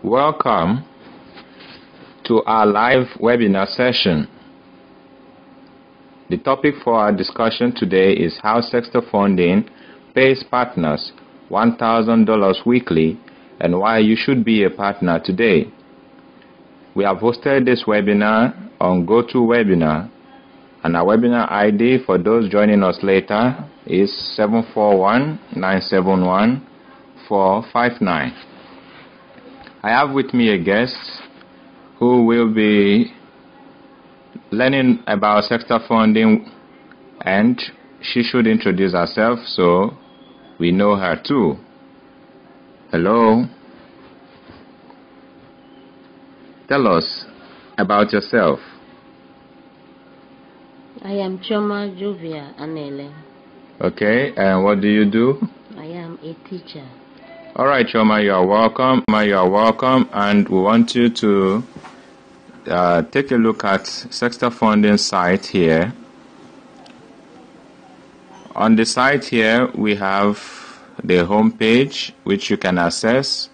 Welcome to our live webinar session. The topic for our discussion today is how Sexta Funding pays partners $1,000 weekly and why you should be a partner today. We have hosted this webinar on GoToWebinar, and our webinar ID for those joining us later is 741-971-459. I have with me a guest who will be learning about Sexta Funding, and she should introduce herself so we know her too. Hello. Tell us about yourself. I am Choma Jovia Anele. Okay, and what do you do? I am a teacher. All right, Choma, you are welcome. And we want you to take a look at Sexta Funding site here. On the site here, we have the home page, which you can access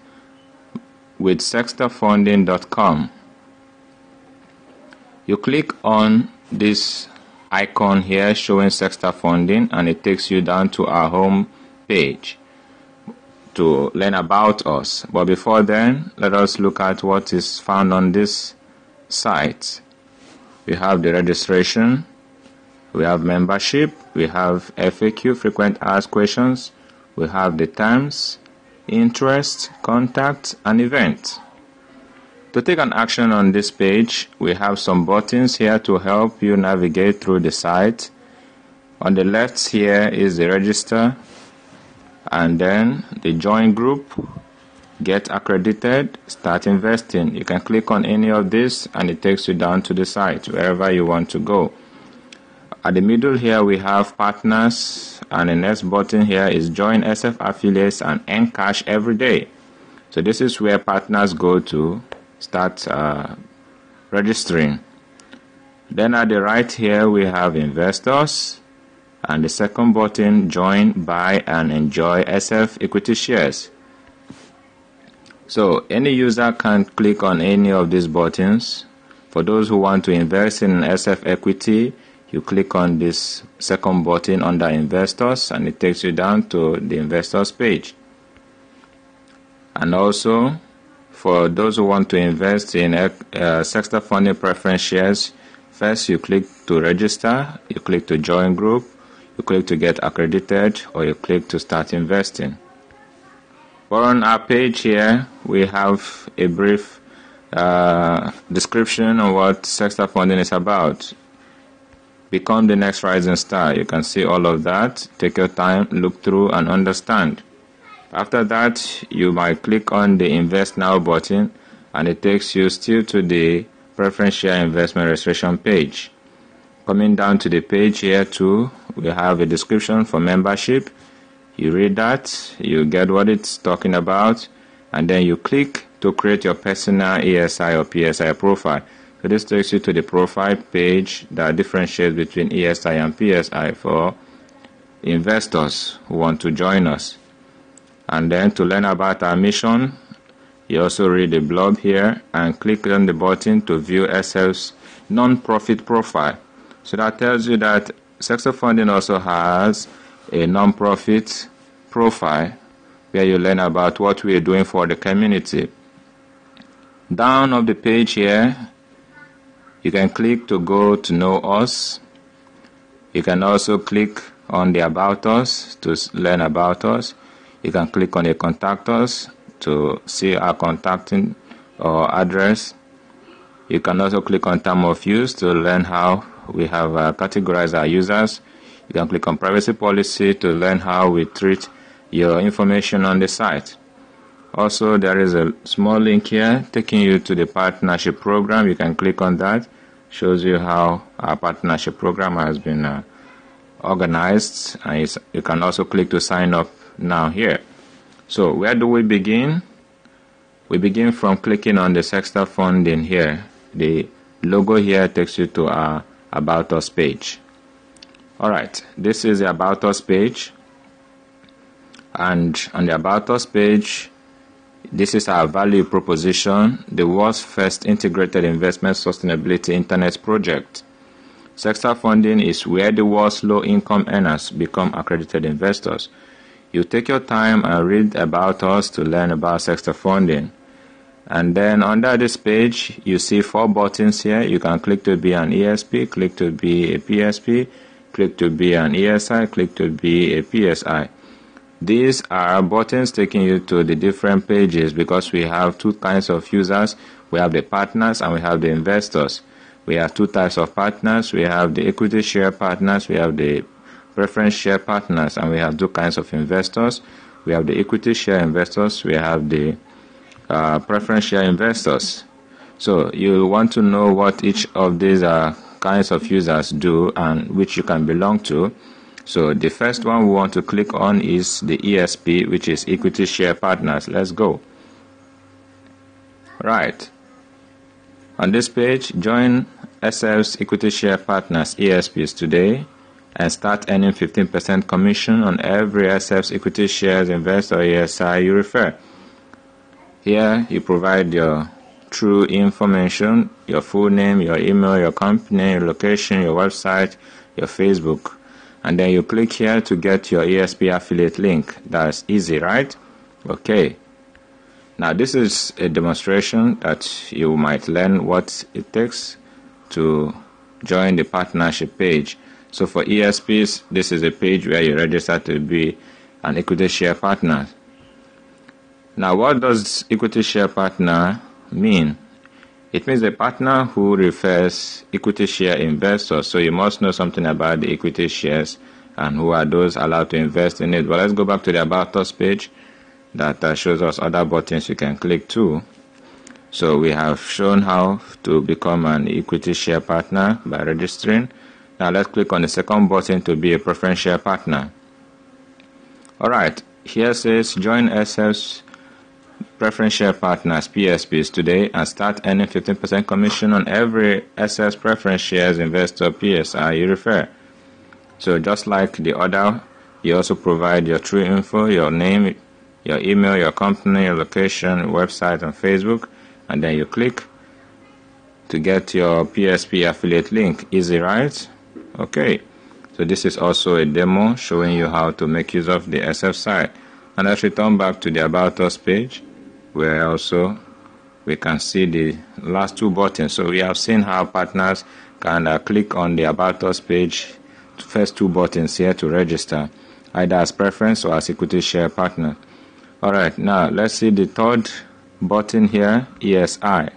with sextafunding.com. You click on this icon here showing Sexta Funding, and it takes you down to our home page to learn about us. But before then, let us look at what is found on this site. We have the registration, we have membership, we have FAQ, frequent asked questions, we have the terms, interest, contact, and event. To take an action on this page, we have some buttons here to help you navigate through the site. On the left here is the register, and then the join group, get accredited, start investing. You can click on any of this and it takes you down to the site wherever you want to go. At the middle here we have partners, and the next button here is join SF affiliates and earn cash every day. So this is where partners go to start registering. Then at the right here we have investors, and the second button, join, buy, and enjoy SF equity shares. So any user can click on any of these buttons. For those who want to invest in SF equity, you click on this second button under investors, and it takes you down to the investors page. And also, for those who want to invest in Sexta Funding preference shares, first you click to register, you click to join group, you click to get accredited, or you click to start investing. But on our page here, we have a brief description of what Sexta Funding is about. Become the next rising star. You can see all of that. Take your time, look through, and understand. After that, you might click on the Invest Now button, and it takes you still to the Preference Share Investment Registration page. Coming down to the page here too, we have a description for membership. You read that, you get what it's talking about, and then you click to create your personal ESI or PSI profile. So this takes you to the profile page that differentiates between ESI and PSI for investors who want to join us. And then to learn about our mission, you also read the blog here and click on the button to view SF's non-profit profile. So that tells you that Sexta Funding also has a non-profit profile where you learn about what we are doing for the community. Down of the page here, you can click to go to know us. You can also click on the about us to learn about us. You can click on the contact us to see our contacting or address. You can also click on term of use to learn how we have categorized our users. You can click on privacy policy to learn how we treat your information on the site. Also, there is a small link here taking you to the partnership program. You can click on that. Shows you how our partnership program has been organized. And you can also click to sign up now here. So where do we begin? We begin from clicking on the Sexta Funding here. The logo here takes you to our About Us page. Alright, this is the About Us page. And on the About Us page, This is our value proposition, the world's first integrated investment sustainability internet project. Sexta funding is where the world's low-income earners become accredited investors. You take your time and read about us to learn about Sexta funding. And then under this page, you see 4 buttons here. You can click to be an ESP, click to be a PSP, click to be an ESI, click to be a PSI. These are buttons taking you to the different pages because we have 2 kinds of users. We have the partners and we have the investors. We have 2 types of partners. We have the equity share partners, we have the preference share partners, and we have 2 kinds of investors. We have the equity share investors, we have the preference share investors. So you want to know what each of these kinds of users do and which you can belong to. So the first one we want to click on is the ESP, which is equity share partners. Let's go. Right. On this page, join SF's equity share partners ESPs today and start earning 15% commission on every SF's equity shares investor ESI you refer. Here you provide your true information, your full name, your email, your company, your location, your website, your Facebook. And then you click here to get your ESP affiliate link. That's easy, right? Okay. Now this is a demonstration that you might learn what it takes to join the partnership page. So for ESPs, this is a page where you register to be an equity share partner. Now what does equity share partner mean? It means a partner who refers equity share investors. So you must know something about the equity shares and who are those allowed to invest in it. But let's go back to the About Us page that shows us other buttons you can click to. So we have shown how to become an equity share partner by registering. Now let's click on the second button to be a preference share partner. Alright, here says join SF's preference share partners PSPs today and start earning 15% commission on every SF's preference shares investor PSI you refer. So just like the other, you also provide your true info, your name, your email, your company, your location, website, and Facebook, and then you click to get your PSP affiliate link. Easy, right? Okay. So this is also a demo showing you how to make use of the SF site. And let's return back to the About Us page, where also we can see the last 2 buttons. So we have seen how partners can click on the About Us page, first 2 buttons here to register, either as preference or as equity share partner. Alright, now let's see the third button here, ESI.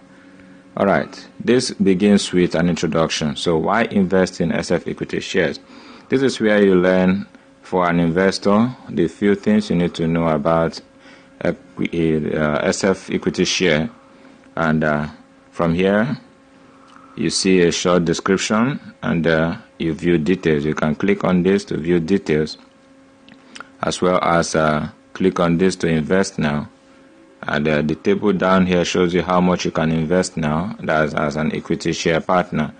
Alright, this begins with an introduction. So why invest in SF equity shares? This is where you learn for an investor the few things you need to know about SF equity share. And from here you see a short description and you view details. You can click on this to view details, as well as click on this to invest now. And the table down here shows you how much you can invest now, that's as an equity share partner.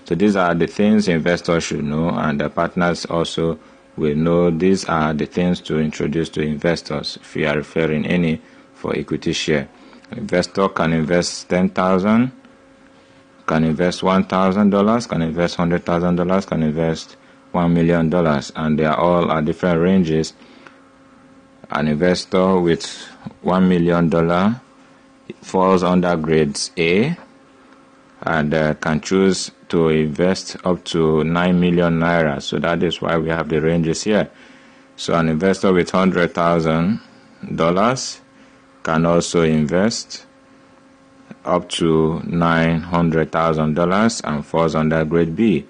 So these are the things investors should know, and the partners also will know these are the things to introduce to investors if you are referring any for equity share. An investor can invest $10,000, can invest $1,000, can invest $100,000, can invest $1 million, and they are all at different ranges. An investor with $1 million falls under grades A and can choose to invest up to 9 million naira. So that is why we have the ranges here. So an investor with $100,000 can also invest up to $900,000 and falls under grade B.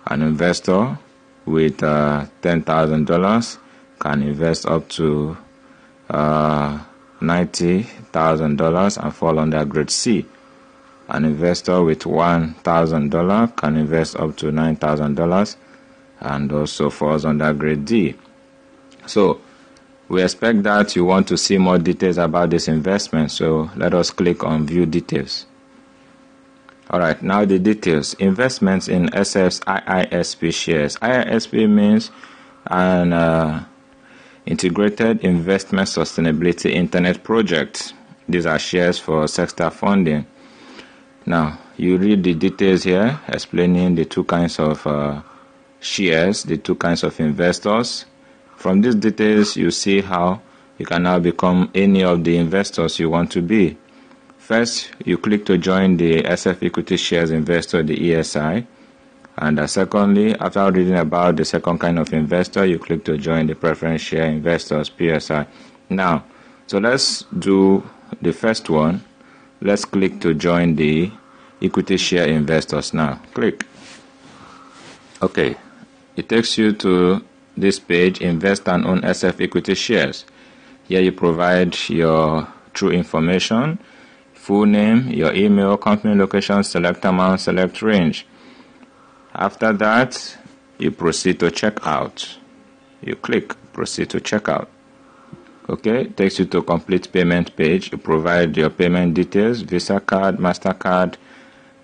An investor with $10,000 can invest up to $90,000 and fall under grade C. An investor with $1,000 can invest up to $9,000 and also falls under grade D. So we expect that you want to see more details about this investment, so let us click on view details. Alright, now the details. Investments in SF's IISP shares. IISP means Integrated Investment Sustainability Internet Project. These are shares for Sexta funding. Now, you read the details here explaining the two kinds of shares, the two kinds of investors. From these details, you see how you can now become any of the investors you want to be. First, you click to join the SF Equity Shares Investor, the ESI. And secondly, after reading about the second kind of investor, you click to join the Preference Share Investors, PSI. Now, so let's do the first one. Let's click to join the Equity Share Investors now. Click. Okay, it takes you to this page, Invest and Own SF Equity Shares. Here you provide your true information, full name, your email, company location, select amount, select range. After that, you proceed to check out. You click proceed to checkout. Okay, it takes you to complete payment page. You provide your payment details, Visa card, MasterCard,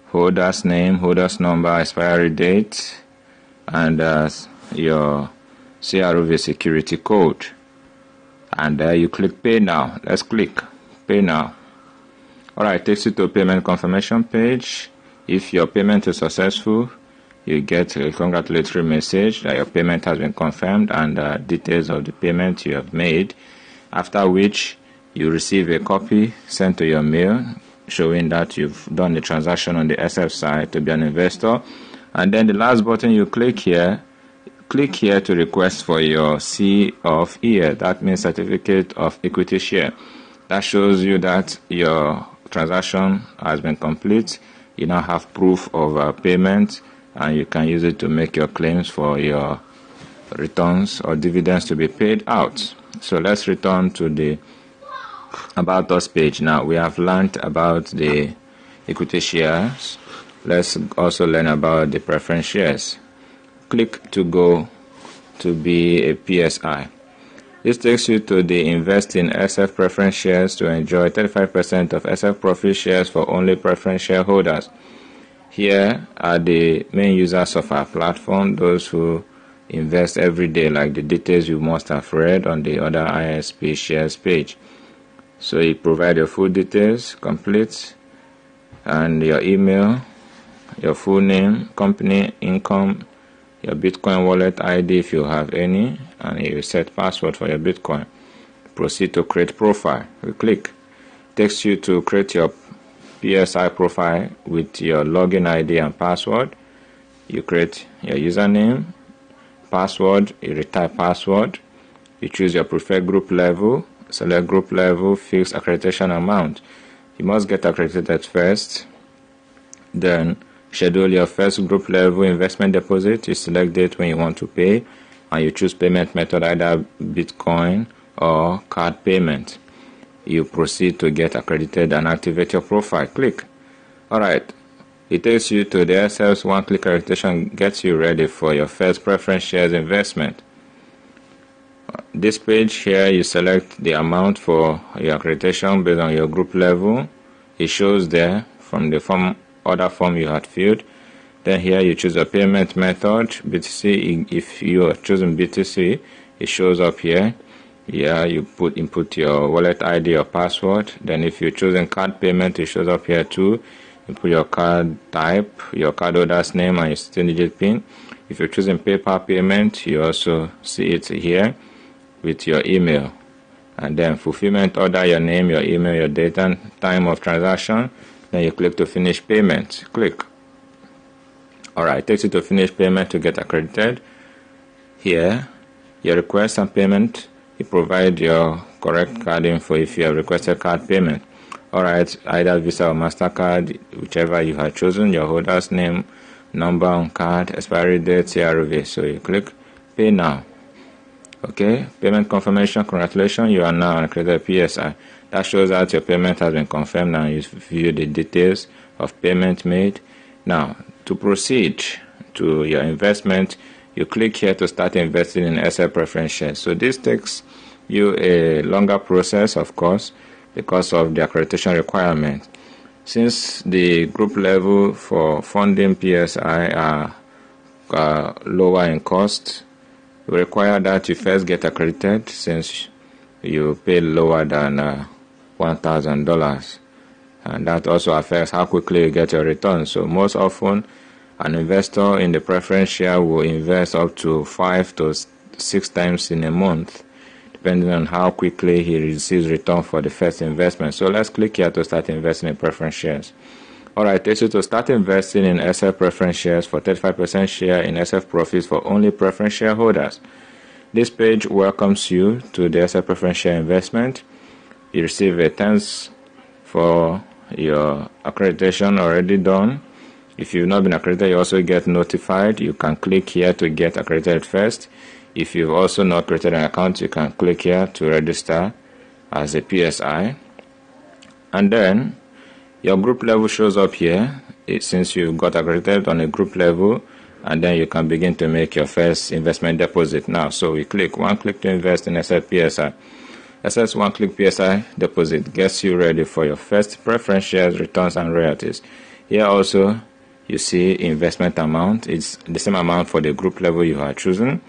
holder's name, holder's number, expiry date, and your CROV security code. And you click pay now. Let's click pay now. Alright, it takes you to a payment confirmation page. If your payment is successful, you get a congratulatory message that your payment has been confirmed and details of the payment you have made, after which you receive a copy sent to your mail showing that you've done the transaction on the SF side to be an investor. And then the last button you click here to request for your C of E. That means Certificate of Equity Share. That shows you that your transaction has been complete. You now have proof of payment, and you can use it to make your claims for your returns or dividends to be paid out. So let's return to the About Us page. Now we have learned about the equity shares. Let's also learn about the preference shares. Click to go to be a PSI. This takes you to the Invest in SF preference shares to enjoy 35% of SF profit shares for only preference shareholders. Here are the main users of our platform, those who invest every day, like the details you must have read on the other ISP shares page. So you provide your full details, complete, and your email, your full name, company, income, your Bitcoin wallet ID if you have any, and you set password for your Bitcoin. Proceed to create profile. We click. It takes you to create your PSI profile with your login ID and password. You create your username, password, you retype password, you choose your preferred group level, select group level, fixed accreditation amount. You must get accredited first, then schedule your first group level investment deposit. You select date when you want to pay, and you choose payment method, either Bitcoin or card payment. You proceed to get accredited and activate your profile. Click. Alright, it takes you to the SF's one-click accreditation, gets you ready for your first preference shares investment. This page here, you select the amount for your accreditation based on your group level. It shows there from the order form you had filled. Then here you choose a payment method, BTC. If you are choosing BTC, it shows up here. Yeah, you input your wallet ID or password. Then if you're choosing card payment, it shows up here too. You put your card type, your cardholder's name, and your 16-digit PIN. If you're choosing PayPal payment, you also see it here with your email. And then fulfillment order, your name, your email, your date and time of transaction. Then you click to finish payment. Click. Alright, it takes you to finish payment to get accredited. Here, your request and payment. You provide your correct card info if you have requested card payment. Alright, either Visa or MasterCard, whichever you have chosen, your holder's name, number on card, expiry date, CRV. So you click pay now. Okay, payment confirmation, congratulations, you are now an accredited PSI. That shows that your payment has been confirmed and you view the details of payment made. Now, to proceed to your investment, you click here to start investing in SF preference shares. So this takes you a longer process, of course, because of the accreditation requirement. Since the group level for funding PSI are lower in cost, We require that you first get accredited since you pay lower than $1,000. And that also affects how quickly you get your return. So most often, an investor in the preference share will invest up to 5 to 6 times in a month, depending on how quickly he receives return for the first investment. So let's click here to start investing in preference shares. Alright, takes you to start investing in SF preference shares for 35% share in SF profits for only preference shareholders. This page welcomes you to the SF preference share investment. You receive a thanks for your accreditation already done. If you've not been accredited, you also get notified. You can click here to get accredited first. If you've also not created an account, you can click here to register as a PSI. And then your group level shows up here since you've got accredited on a group level, and then you can begin to make your first investment deposit now. So we click one click to invest in SF PSI. SS one click PSI deposit gets you ready for your first preference shares, returns, and royalties. Here also you see investment amount. It's the same amount for the group level you are choosing.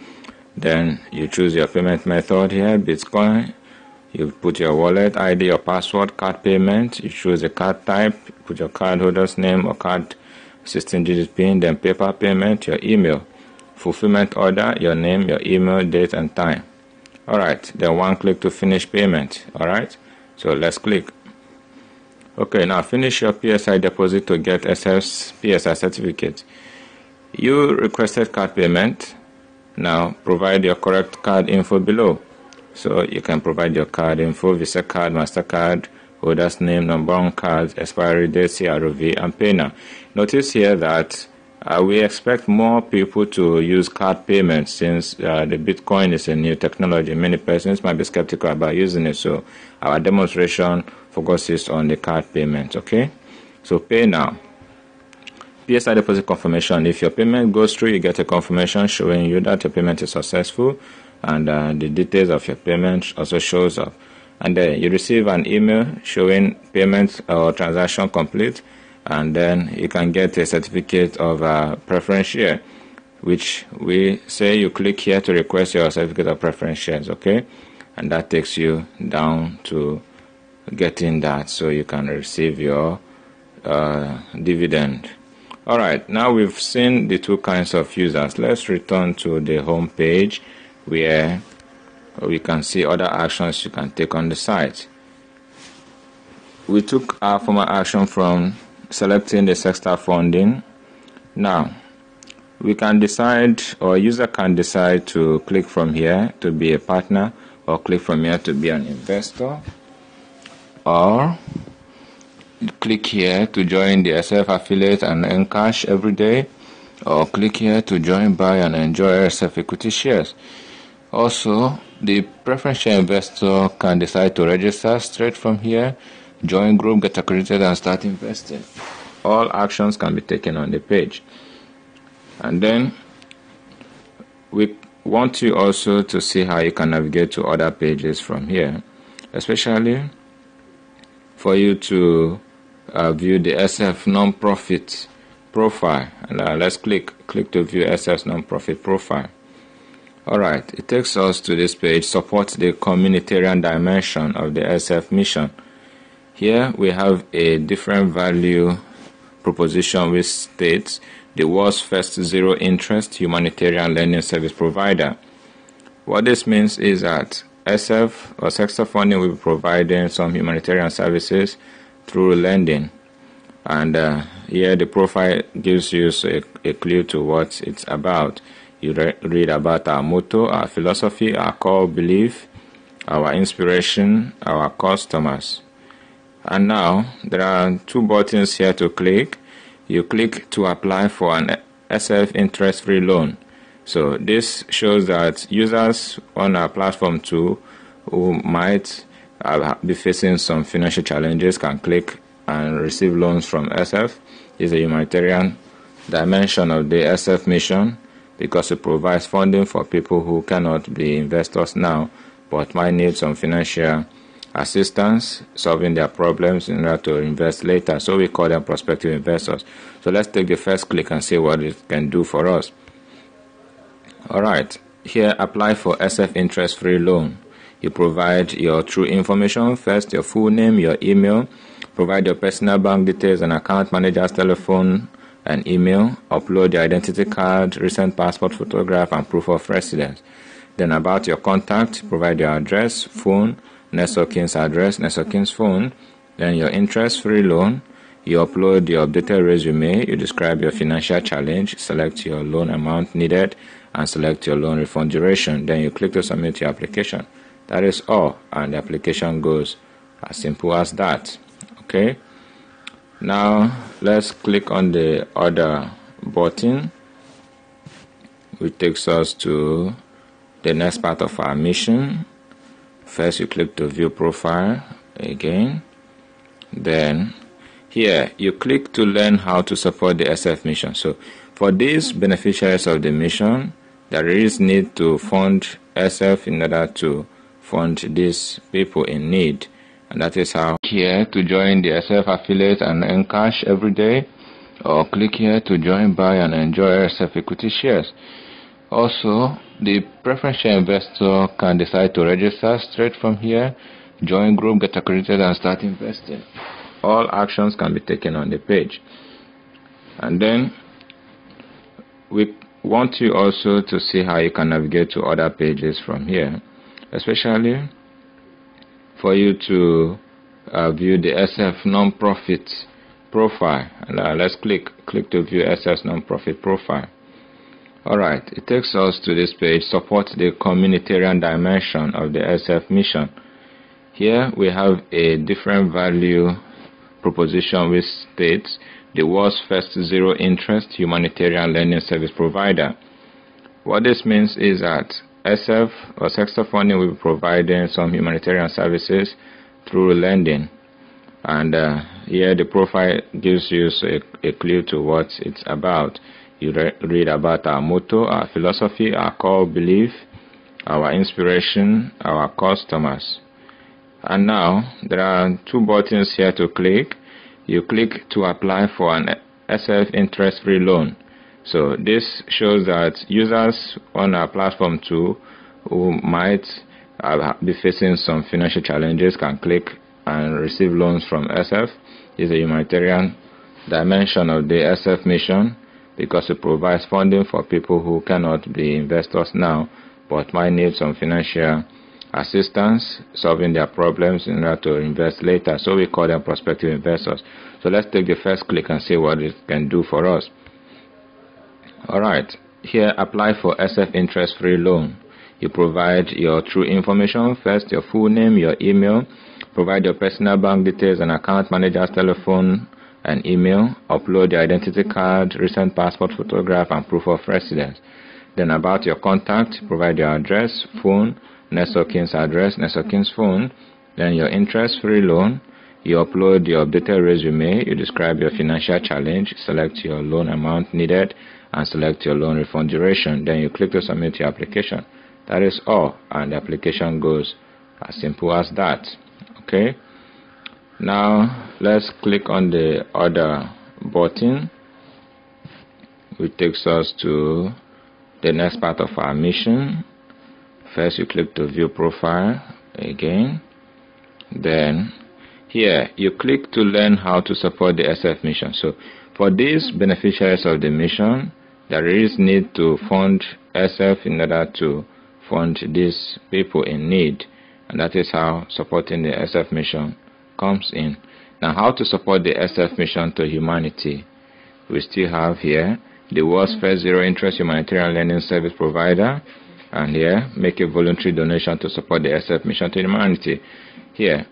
Then you choose your payment method here, Bitcoin. You put your wallet ID, your password, card payment. You choose the card type, put your cardholder's name or card 16-digit PIN, then PayPal payment, your email, fulfillment order, your name, your email, date, and time. Alright, then one click to finish payment. Alright, so let's click. Okay, now finish your PSI deposit to get SF's PSI certificate. You requested card payment. Now provide your correct card info below. So you can provide your card info, Visa card, MasterCard, holder's name, number on card, expiry date, CRV, and pay now. Notice here that we expect more people to use card payments since the Bitcoin is a new technology. Many persons might be skeptical about using it, so our demonstration focuses on the card payment. Okay, so pay now. PSI deposit confirmation. If your payment goes through, you get a confirmation showing you that your payment is successful, and the details of your payment also shows up. And then you receive an email showing payment or transaction complete, and then you can get a certificate of preference share, which we say you click here to request your certificate of preference shares. Okay, and that takes you down to getting that, so you can receive your dividend. Alright, now we've seen the two kinds of users. Let's return to the home page where we can see other actions you can take on the site. We took our former action from selecting the Sexta funding. Now, we can decide, or a user can decide to click from here to be a partner, or click from here to be an investor, or click here to join the SF affiliate and earn cash every day, or click here to join, buy, and enjoy SF equity shares. Also, the preference share investor can decide to register straight from here, join group, get accredited, and start investing. All actions can be taken on the page. And then we want you also to see how you can navigate to other pages from here, especially for you to view the SF non-profit profile. And let's click to view SF's non-profit profile. Alright, it takes us to this page, supports the communitarian dimension of the SF mission. Here we have a different value proposition which states the world's first zero interest humanitarian lending service provider. What this means is that SF or Sexta funding will be providing some humanitarian services through lending. And here the profile gives you a clue to what it's about. You read about our motto, our philosophy, our core belief, our inspiration, our customers. And now there are two buttons here to click. You click to apply for an SF interest-free loan. So this shows that users on our platform too who might be facing some financial challenges can click and receive loans from SF. It's a humanitarian dimension of the SF mission, because it provides funding for people who cannot be investors now but might need some financial assistance solving their problems in order to invest later. So we call them prospective investors. So let's take the first click and see what it can do for us. Alright, Here, apply for SF interest-free loan. You provide your true information first, your full name, your email, provide your personal bank details and account manager's telephone and email, upload your identity card, recent passport photograph, and proof of residence. Then about your contact, provide your address, phone, next of kin's address, next of kin's phone, then your interest-free loan. You upload your updated resume, you describe your financial challenge, select your loan amount needed, and select your loan refund duration. Then you click to submit your application. That is all, and the application goes as simple as that. Okay. Now let's click on the other button, which takes us to the next part of our mission. First, you click to view profile again. Then here you click to learn how to support the SF mission. So for these beneficiaries of the mission, there is need to fund SF in order to fund these people in need. And that is how here to join the SF affiliate and earn cash every day, or click here to join, buy and enjoy SF equity shares. Also, the preference share investor can decide to register straight from here, join group, get accredited and start investing. All actions can be taken on the page. And then we want you also to see how you can navigate to other pages from here, especially for you to view the SF non-profit profile. And let's click to view SF non-profit profile. Alright, it takes us to this page, support the communitarian dimension of the SF mission. Here we have a different value proposition which states the world's first zero interest humanitarian lending service provider. What this means is that SF or sector funding will be providing some humanitarian services through lending. And here the profile gives you a clue to what it's about. You read about our motto, our philosophy, our core belief, our inspiration, our customers. And now there are two buttons here to click. You click to apply for an SF interest-free loan. So this shows that users on our platform too who might be facing some financial challenges can click and receive loans from SF. It's a humanitarian dimension of the SF mission because it provides funding for people who cannot be investors now but might need some financial assistance solving their problems in order to invest later. So we call them prospective investors. So let's take the first click and see what it can do for us. Alright, here apply for SF interest-free loan. You provide your true information first, your full name, your email, provide your personal bank details and account manager's telephone and email, upload your identity card, recent passport photograph and proof of residence. Then about your contact, provide your address, phone, next of kin's address, next of kin's phone, then your interest-free loan. You upload your updated resume, you describe your financial challenge, select your loan amount needed, and select your loan refund duration. Then you click to submit your application. That is all, and the application goes as simple as that. Okay. Now let's click on the other button, which takes us to the next part of our mission. First, you click to view profile again. Then here you click to learn how to support the SF mission. So for these beneficiaries of the mission, there is need to fund SF in order to fund these people in need, and that is how supporting the SF mission comes in. Now, how to support the SF mission to humanity? We still have here the world's first zero interest humanitarian lending service provider, and here make a voluntary donation to support the SF mission to humanity. Here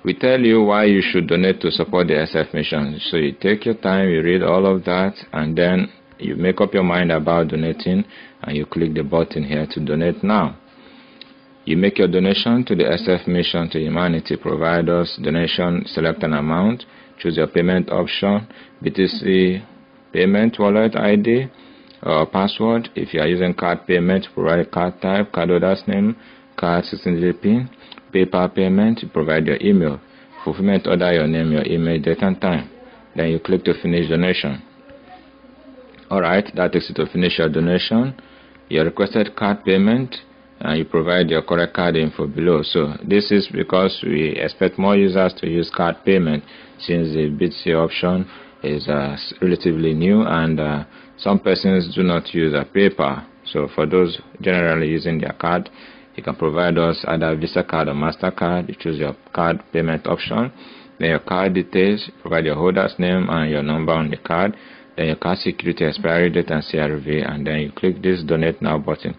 we tell you why you should donate to support the SF mission. So you take your time, you read all of that, and then you make up your mind about donating, and you click the button here to donate now. You make your donation to the SF mission to humanity. Provide us donation, select an amount, choose your payment option, BTC payment, wallet ID, or password. If you are using card payment, provide a card type, cardholder's name, card 16-digit PIN. PayPal payment, you provide your email. Fulfillment order, your name, your email, date and time. Then you click to finish donation. Alright, that takes you to finish your donation. your requested card payment, and you provide your correct card info below. So this is because we expect more users to use card payment, since the BitC option is relatively new, and some persons do not use a PayPal. So for those generally using their card, you can provide us either Visa card or MasterCard. You choose your card payment option, then your card details, provide your holder's name and your number on the card, then your card security, expiry date and CRV, and then you click this donate now button.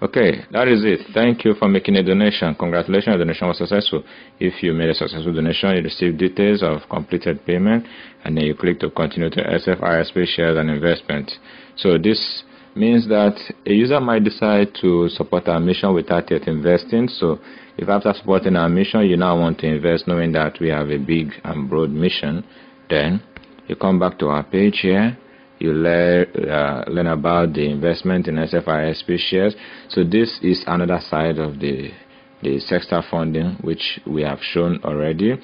Okay, that is it. Thank you for making a donation. Congratulations, your donation was successful. If you made a successful donation, you receive details of completed payment, and then you click to continue to SFISP shares and investment. So this means that a user might decide to support our mission without yet investing. So if after supporting our mission you now want to invest, knowing that we have a big and broad mission, then you come back to our page here. You learn about the investment in SFISP shares. So this is another side of the Sexta funding, which we have shown already,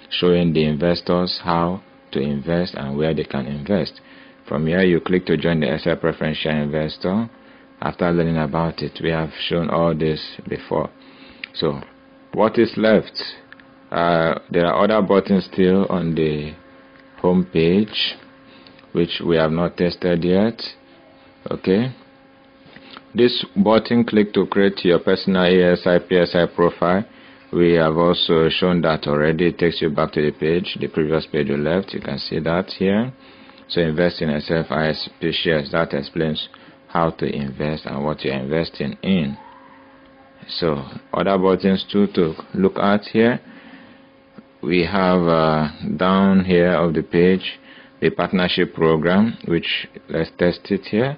showing the investors how to invest and where they can invest. From here, you click to join the SF Preferential Investor. After learning about it, we have shown all this before. So what is left? There are other buttons still on the home page, which we have not tested yet. Okay, this button, click to create your personal ASI PSI profile. We have also shown that already. It takes you back to the page, the previous page you left. You can see that here. So invest in SFISP shares. That explains how to invest and what you're investing in. So other buttons too to look at here. We have down here of the page the partnership program, which let's test it here.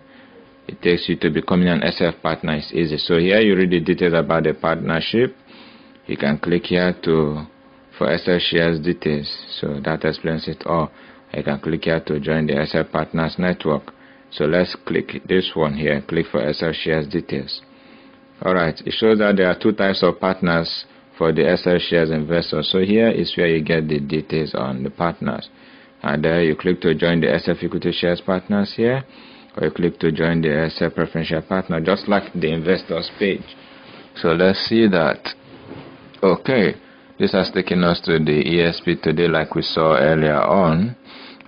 It takes you to becoming an SF partner. It's easy. So here you read the details about the partnership. You can click here for SF shares details. So that explains it all. You can click here to join the SF partners network. So let's click this one here. Click for SF shares details. Alright, it shows that there are two types of partners for the SF shares investors. So here is where you get the details on the partners. And there you click to join the SF equity shares partners here, or you click to join the SF preferential partner, just like the investors page. So let's see that. Okay, this has taken us to the ESP today like we saw earlier on,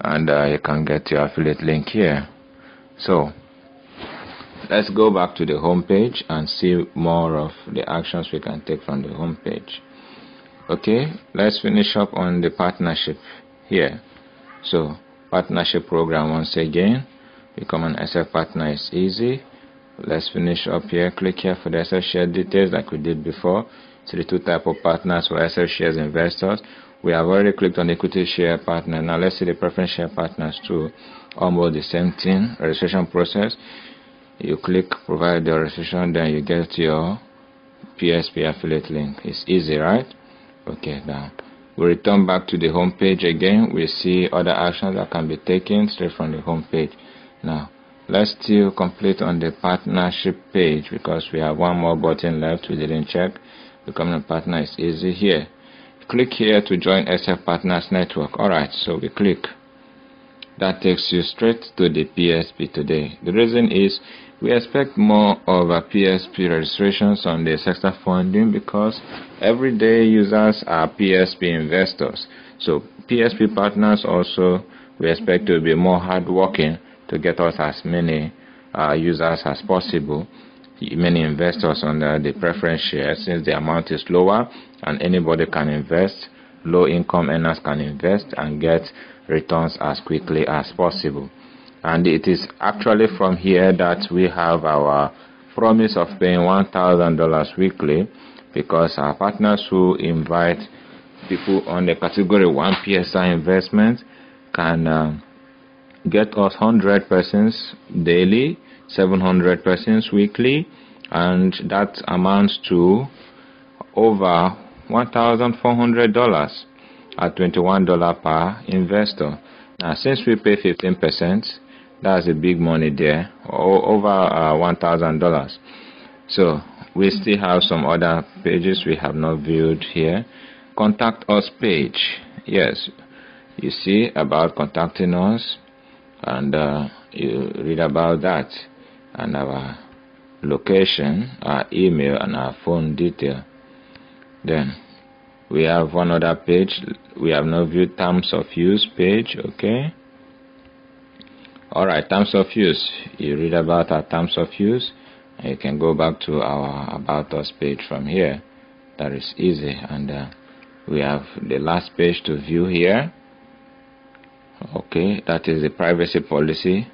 and you can get your affiliate link here. So let's go back to the home page and see more of the actions we can take from the home page. Okay, let's finish up on the partnership here. So partnership program, once again, become an SF partner is easy. Let's finish up here. Click here for the SF share details like we did before. So the two type of partners for SF shares investors. We have already clicked on equity share partner. Now let's see the preference share partners too. Almost the same thing. Registration process. You click provide the registration, then you get your PSP affiliate link. It's easy, right? Okay, now we return back to the home page again. We see other actions that can be taken straight from the home page. Now let's still complete on the partnership page because we have one more button left we didn't check. Becoming a partner is easy here. Click here to join SF Partners Network. Alright, so we click. That takes you straight to the PSP today. The reason is we expect more of our PSP registrations on the Sexta funding because everyday users are PSP investors. So PSP partners also we expect to be more hardworking to get us as many users as possible, many investors on the preference shares, since the amount is lower and anybody can invest. Low income earners can invest and get returns as quickly as possible. And it is actually from here that we have our promise of paying $1,000 weekly, because our partners who invite people on the category 1 PSI investment can get us 100 persons daily, 700 persons weekly, and that amounts to over $1,400 at $21 per investor. Now since we pay 15%, that's a big money there, over $1,000. So we still have some other pages we have not viewed here. Contact us page. Yes, you see about contacting us, and you read about that and our location, our email, and our phone detail. Then we have one other page. We have now viewed terms of use page. Okay. Alright, terms of use. You read about our terms of use, and you can go back to our About Us page from here. That is easy. And we have the last page to view here. Okay, that is the privacy policy.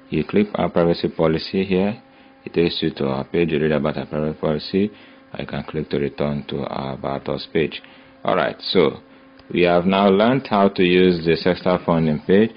You click our privacy policy here. It takes you to our page. You read about our privacy policy. I can click to return to our About Us page. Alright, so we have now learned how to use the Sexta Funding page.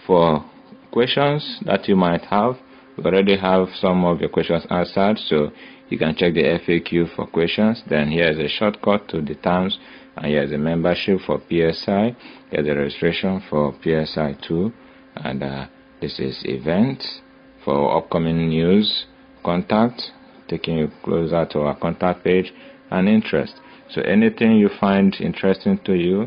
For questions that you might have, we already have some of your questions answered, so you can check the FAQ for questions. Then here is a shortcut to the terms, and here is a membership for PSI. Here is a registration for PSI 2, and this is events for upcoming news, contact, taking you closer to our contact page, and interest. So anything you find interesting to you,